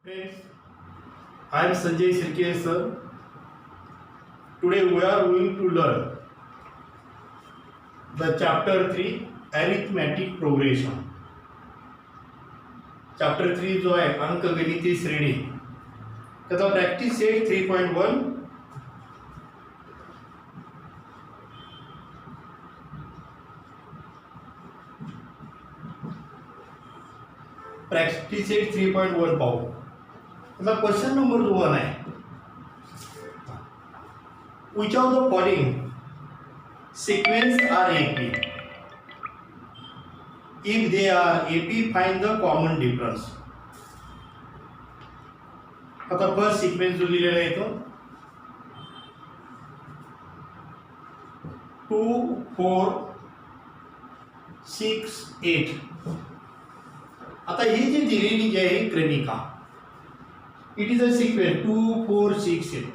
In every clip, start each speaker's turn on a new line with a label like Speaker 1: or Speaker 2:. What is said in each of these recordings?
Speaker 1: Friends, I am Sanjay Sirke sir. Today we are going to learn the chapter 3 arithmetic progression. Chapter 3 जो आहे अंकगणिती श्रेणी त्याचा practice set 3.1 practice set 3.1 पाहू. आता question number 1 आहे. Which of the following sequence are AP? If they are AP, find the common difference. आता first sequence जो दिलेला आहे तो 2 4 6 8. आता ही जी दिलेली जी आहे Cremica, it is a sequence 2 4 6 8.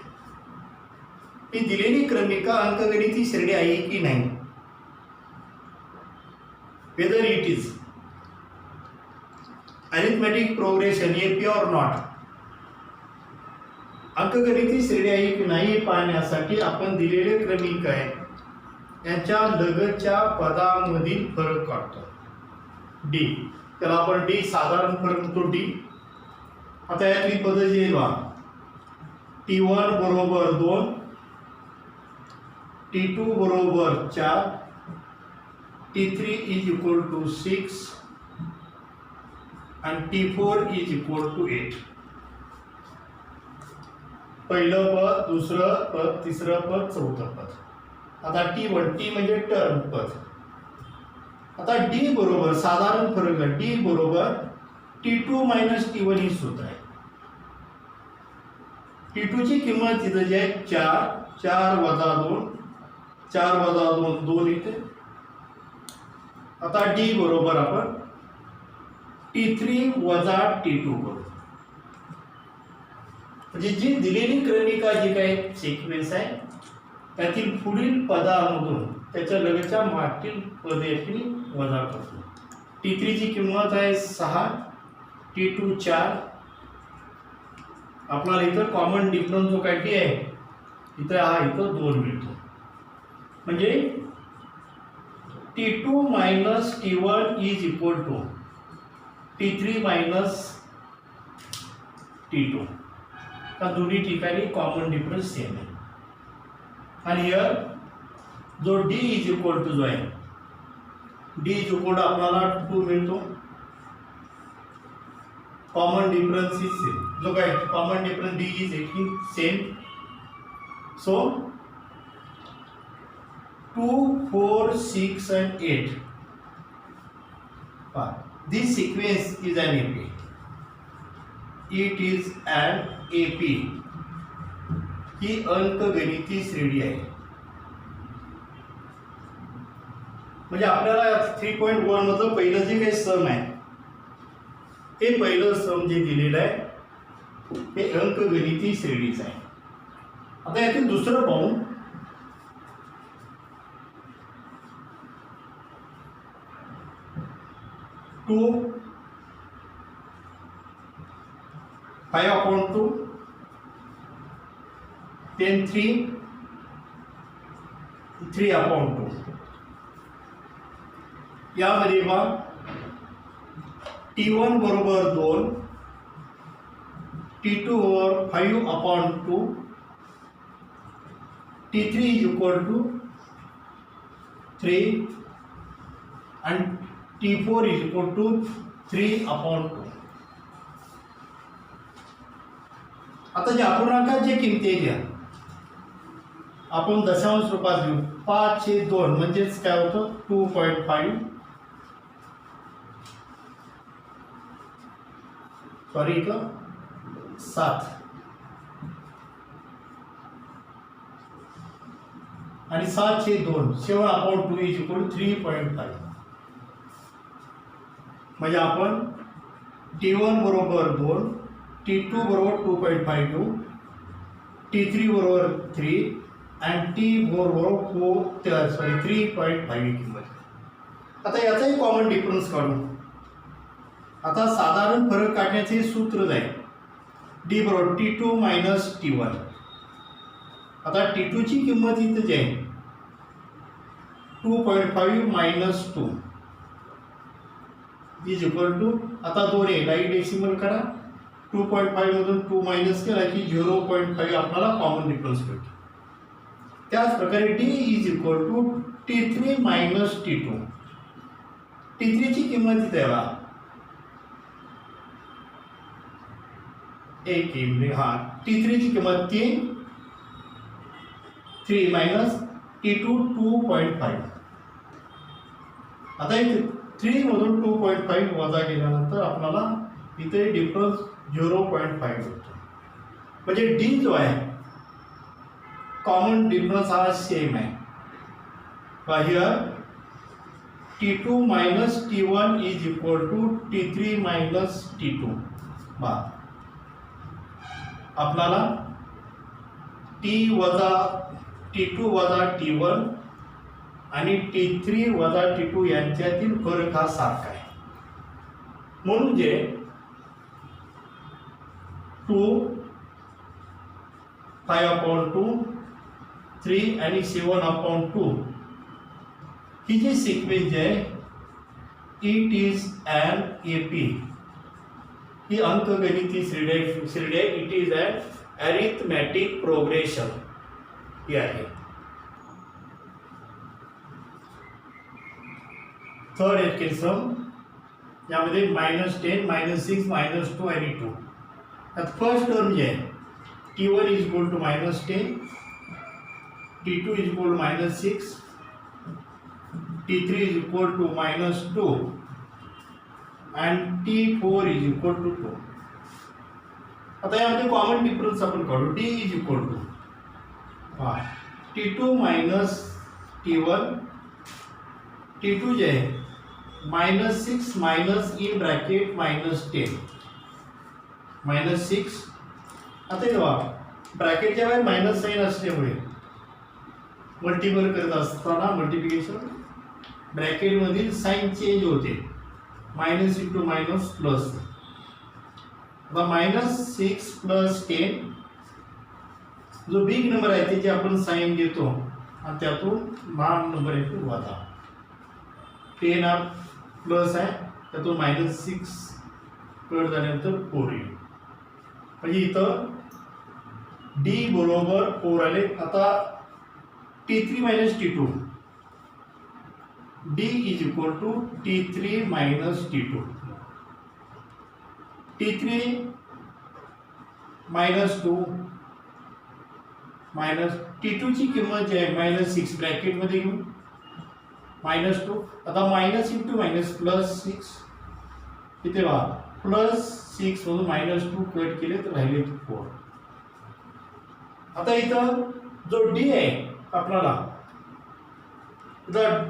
Speaker 1: ही दिलेली क्रमिका अंकगणिती श्रेणी आहे की नाही, whether it is arithmetic progression AP or not, अंकगणिती श्रेणी आहे की नाही पाहण्यासाठी आपण दिलेले क्रमिक आहे यांच्या लगतच्या पदांमधील फरक काढतो. डी, त्याला आपण डी साधारण फरक म्हणतो डी. आता यातली पद जी आहे T1 बरोबर 2, T2 बरोबर 4, T3 इज इक्वल टू 6 आणि T4 इज इक्वल टू 8. पहिलं पद, दुसरं पद, तिसरं पद, चौथं पद. आता T1 टी म्हणजे टर्म पद. आता डी बरोबर साधारण फरक आहे, डी बरोबर T2 मायनस T1 ही सूत्र आहे. T2 ची किंमत तिथं जी आहे 4, 4 वजा 2, 4 वजा 2 2 येते. आता डी बरोबर आपण T3 वजा T2 करू. म्हणजे जी दिलेली क्रमिका जी काही सिक्वेन्स आहे त्यातील पुढील पदामधून त्याच्या लगतच्या मागील पदे वजा करतो. T3 ची किंमत आहे 6, T2 4. आपल्याला इथं कॉमन डिफरन्स जो काही आहे इथं हा इथं 2 मिळतो. म्हणजे T2 minus T1 is equal to T3 minus T2. त्या दोन्ही ठिकाणी कॉमन डिफरन्स सेम आहे. आणि हिअर जो D इज इक्वल टू जो आहे D इज इक्वल टू आपल्याला 2 मिळतो. Common difference is same. जो काय common difference D is same. So 2 4 6 and 8. This sequence is an AP. It is an AP. ही अंकगणिती श्रेणी आहे. म्हणजे आपल्याला 3.1 मधलं पहिलं जे काही सम आहे हे पहिलं सम जे दिलेलं आहे हे अंकगणिती श्रेणीचं आहे. आता यातील दुसरं पाहू. टू 5/2, 10 3 3/2. यामध्ये बघा T1 बरोबर 2, T2 बरोबर 5/2, T3 इज इक्वल टू 3 आणि T4 इज इक्वल टू 3/2. आता ज्या अपूर्णांकाच्या किमती घ्या आपण दशांश रूपात घेऊ. 5/2 म्हणजेच काय होतं 2.5. सॉरी इथं 7 आणि 7/2 7/2 इज इक्वल टू 3.5. म्हणजे आपण T1 बरोबर 2, T2 बरोबर 2.52, T3 बरोबर 3 आणि T4 बरोबर 3.5 ही किंमत. आता याचाही कॉमन डिफरन्स काढू. आता साधारण फरक काढण्याचे सूत्र आहे डी बरोबर T2 मायनस T1. आता T2 ची किंमत इथं जी आहे 2.5 मायनस 2 इज इक्वल टू, आता दोन आहे राईट डेसिमल करा, 2.5 मधून 2 मायनस केला की 0.5 आपल्याला कॉमन डिफरन्स भेटतो. त्याच प्रकारे D is equal to T3 minus T2. T3 ची किंमत इथे बघा, एक T3 ची किंमत 3 मायनस T2 2.5. आता इथे 3 मधून 2.5 वजा केल्यानंतर आपल्याला इथे डिफरन्स 0.5 होतो. म्हणजे D जो आहे कॉमन डिफरन्स हा सेम आहे. Here T2 minus T1 is equal to T3 minus T2. बा आपल्याला T2 वजा T1 आणि T3 वजा T2 यांच्यातील फरक हा सारखा आहे. म्हणून जे 2 5/2 3 आणि 7/2 ही जी सिक्वेन्स आहे इट इज एन AP. ही अंकगणिती श्रेणी आहे. It is an arithmetic progression ही आहे. थर्ड एक्सप्रेशन यामध्ये -10 -6 -2 आणि 2. आता फर्स्ट टर्म जे आहे T1 is equal to -10, T2 is equal to -6, T3 is equal to -2 and T4 is equal to 2. आता यामध्ये कॉमन डिफरन्स आपण काढू. D is equal to T2 minus T1. T2 जे आहे -6 मायनस इन ब्रॅकेट -10 -6. आता हे बघा ब्रॅकेटच्या बाहेर मायनस साइन असल्यामुळे मल्टिपल करत असताना मल्टिप्लिकेशन ब्रॅकेटमधील साइन चेंज होते. Minus into minus plus. आता -6 प्लस 10 जो बिग नंबर आहे त्याची आपण साइन घेतो आणि त्यातून लहान नंबर येतो वजा. 10 हा प्लस आहे त्यातून -6 कट झाल्यानंतर 4 येईल. म्हणजे इथं D बरोबर 4 आले. आता T3 minus T2, D is equal to T3 minus T2. T3 -2 minus T2 ची किंमत जी आहे -6 ब्रॅकेट मध्ये घेऊ -2. आता मायनस इंटू मायनस प्लस 6 इथे बघा +6 मधून -2 कट केले तर राहिले 4. आता इथं जो D आहे आपल्याला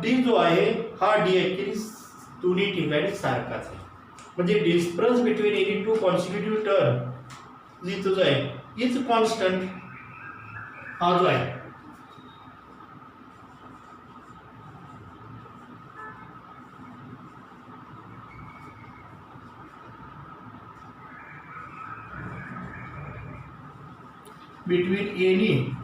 Speaker 1: D जो आहे हा D ऍक्च्युली दोन्ही ठिकाणी सारखाच आहे. म्हणजे difference between any two consecutive term जिथं जो आहे इज कॉन्स्टंट. हा जो आहे between any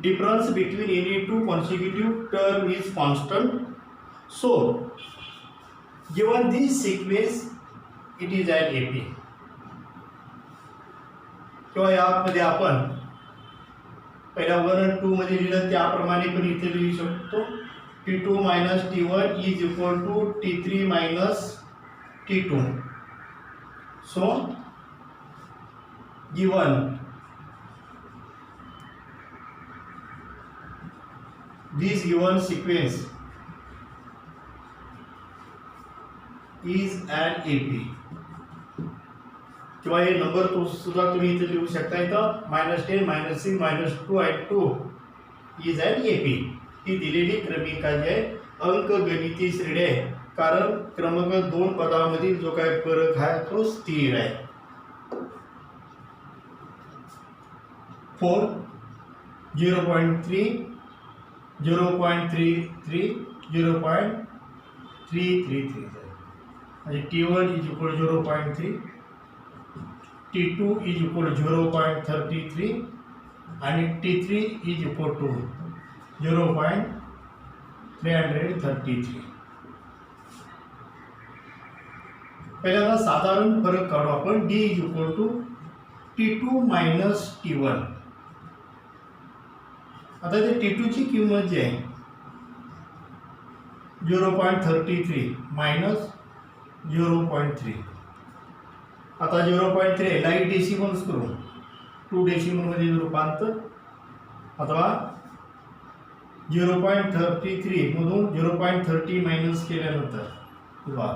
Speaker 1: difference between any two consecutive term is constant. So given this sequence it is an AP. किंवा यामध्ये आपण पहिल्या 1 आणि 2 मध्ये लिहिलं त्याप्रमाणे पण इथे लिहू शकतो. T2 minus T1 is equal to T3 minus T2. So given this given sequence is an AP. किंवा हे नंबर तो सुद्धा तुम्ही इथे लिहू शकता. इथं -10 -6 -2 आणि 2 इज अन AP. ही दिलेली क्रमिका जी आहे अंकगणिती श्रेणी आहे. कारण क्रमांक 2 पदामधील जो काही फरक आहे तो स्थिर आहे. 4, 0.3, 0.33, 0.333 म्हणजे T1 is equal 0.3, T2 is equal 0.33 आणि T3 इज इक्वल टू 0.333. पहिल्यांदा साधारण फरक काढू आपण. D is equal to T2 minus T1. आता ते T2 ची किंमत जी आहे 0.33 मायनस 0.3. आता 0.3 लाईट डेसिमल्स करू 2 डेसिमलमध्ये रूपांतर अथवा 0.33 मधून 0.30 मायनस केल्यानंतर किंवा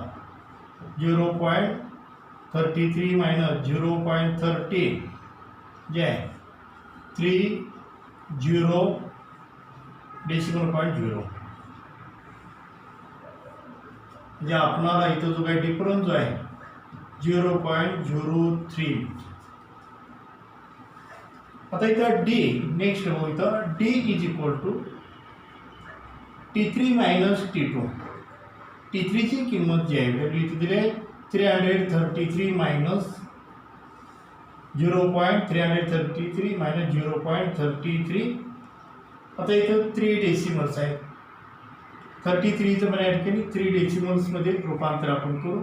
Speaker 1: 0.33 मायनस 0.30 जे आहे 30 डेसिमल पॉईंट 0 म्हणजे आपणाला इथं जो काही डिफरन्स जो आहे 0.03. आता इथं डी नेक्स्ट बघू. इथं D is equal to T3 minus T2. T3 ची किंमत जी आहे व्हॅल्यू इथे दिले 333 मायनस 0.333 मायनस 0.33. आता इथं 3 डेसिमल्स आहेत. 33चं मला ॲड केली 3 डेसिमल्समध्ये रूपांतर आपण करू.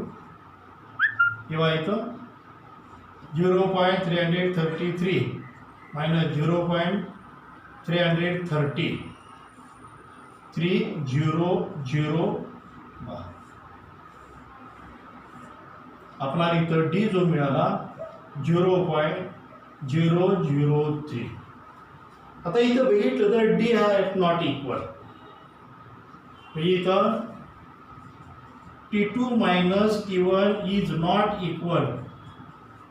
Speaker 1: किंवा इथं 0.333 मायनस 0.330 300 आपल्याला इथं डी जो मिळाला 0.003. आता इथं बघितलं तर डी हा नॉट इक्वल म्हणजे इथं T2 minus T1 is not equal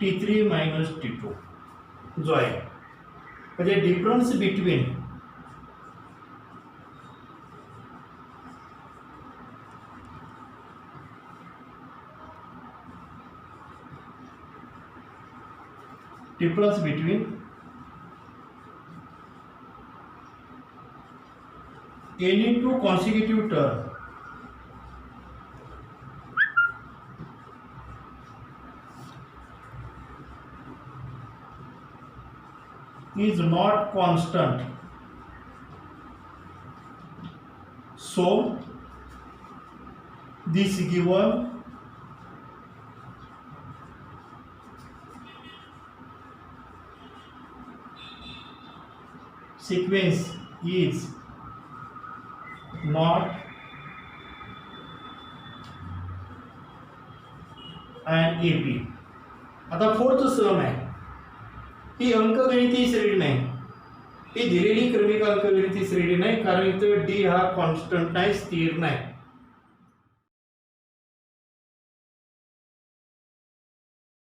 Speaker 1: T3 minus T2 जो आहे म्हणजे difference between any two consecutive term is not constant, so this given sequence is not an AP. आता फोर्थ सम आहे ही अंकगणितीय श्रेणी नाही. ही दिलेली क्रमिक अंकगणितीय श्रेणी नाही कारण इथं डी हा कॉन्स्टंट नाही स्थिर नाही.